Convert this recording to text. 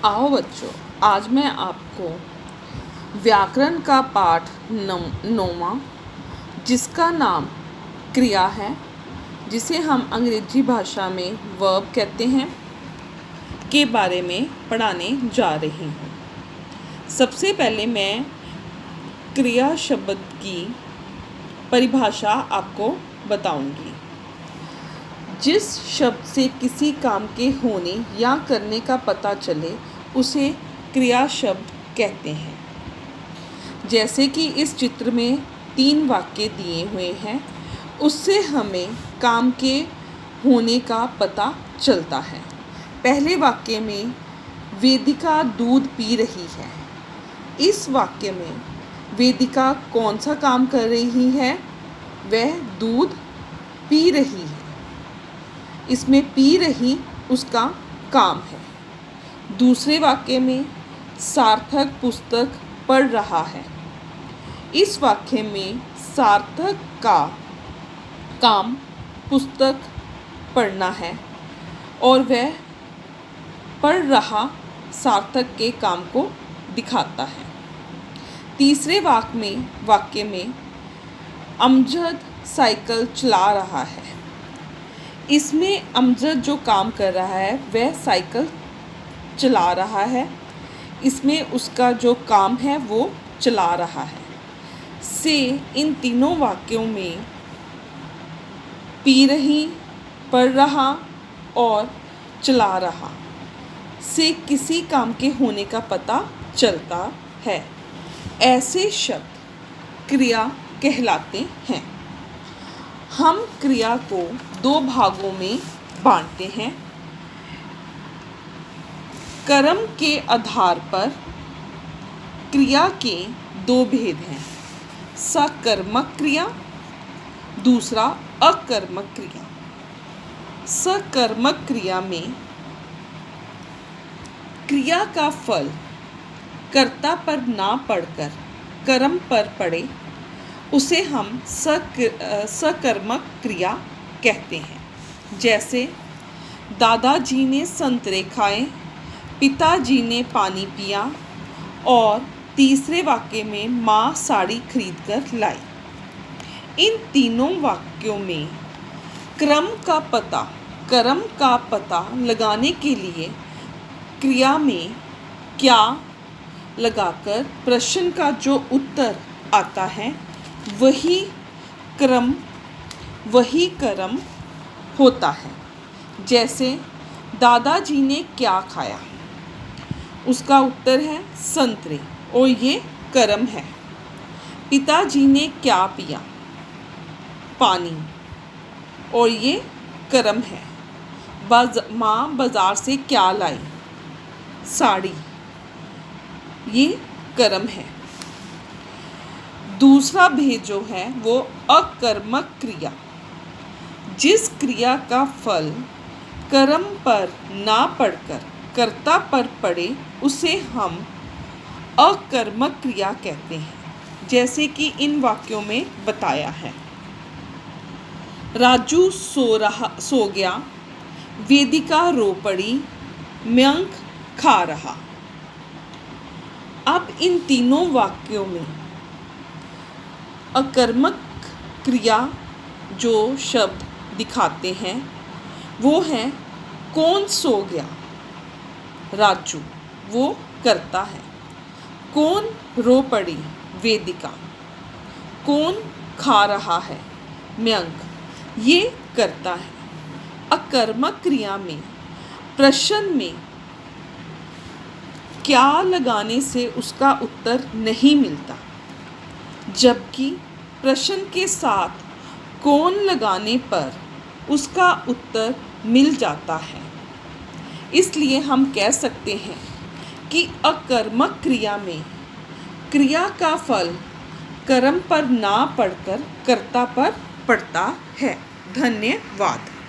आओ बच्चों, आज मैं आपको व्याकरण का पाठ नौवां, जिसका नाम क्रिया है, जिसे हम अंग्रेजी भाषा में वर्ब कहते हैं, के बारे में पढ़ाने जा रही हूँ। सबसे पहले मैं क्रिया शब्द की परिभाषा आपको बताऊंगी। जिस शब्द से किसी काम के होने या करने का पता चले उसे क्रिया शब्द कहते हैं। जैसे कि इस चित्र में 3 वाक्य दिए हुए हैं, उससे हमें काम के होने का पता चलता है। पहले वाक्य में वेदिका दूध पी रही है। इस वाक्य में वेदिका कौन सा काम कर रही है? वह दूध पी रही है। इसमें पी रही उसका काम है। दूसरे वाक्य में सार्थक पुस्तक पढ़ रहा है। इस वाक्य में सार्थक का काम पुस्तक पढ़ना है और वह पढ़ रहा सार्थक के काम को दिखाता है। तीसरे वाक्य में अमजद साइकिल चला रहा है। इसमें अमजद जो काम कर रहा है वह साइकिल चला रहा है। इसमें उसका जो काम है वो चला रहा है। से इन तीनों वाक्यों में पी रही, पढ़ रहा और चला रहा से किसी काम के होने का पता चलता है। ऐसे शब्द क्रिया कहलाते हैं। हम क्रिया को 2 भागों में बांटते हैं। कर्म के आधार पर क्रिया के 2 भेद हैं, सकर्मक क्रिया, दूसरा अकर्मक क्रिया। सकर्मक क्रिया में क्रिया का फल कर्ता पर ना पड़कर कर्म पर पड़े, उसे हम सकर्मक क्रिया कहते हैं। जैसे दादाजी ने संतरे खाए, पिताजी ने पानी पिया और तीसरे वाक्य में माँ साड़ी खरीद कर लाई। इन तीनों वाक्यों में कर्म का पता लगाने के लिए क्रिया में क्या लगाकर प्रश्न का जो उत्तर आता है वही कर्म होता है। जैसे दादाजी ने क्या खाया, उसका उत्तर है संतरे और ये कर्म है। पिताजी ने क्या पिया, पानी, और ये कर्म है। माँ बाजार से क्या लाई, साड़ी, ये कर्म है। दूसरा भेद जो है वो अकर्मक क्रिया। जिस क्रिया का फल कर्म पर ना पड़कर कर्ता पर पड़े उसे हम अकर्मक क्रिया कहते हैं। जैसे कि इन वाक्यों में बताया है, राजू सो गया, वेदिका रो पड़ी, मयंक खा रहा। अब इन तीनों वाक्यों में अकर्मक क्रिया जो शब्द दिखाते हैं वो हैं कौन सो गया, राजू, वो करता है। कौन रो पड़ी, वेदिका। कौन खा रहा है, मयंक, ये करता है। अकर्मक क्रिया में प्रश्न में क्या लगाने से उसका उत्तर नहीं मिलता, जबकि प्रश्न के साथ कौन लगाने पर उसका उत्तर मिल जाता है। इसलिए हम कह सकते हैं कि अकर्मक क्रिया में क्रिया का फल कर्म पर ना पड़कर कर्ता पर पड़ता है। धन्यवाद।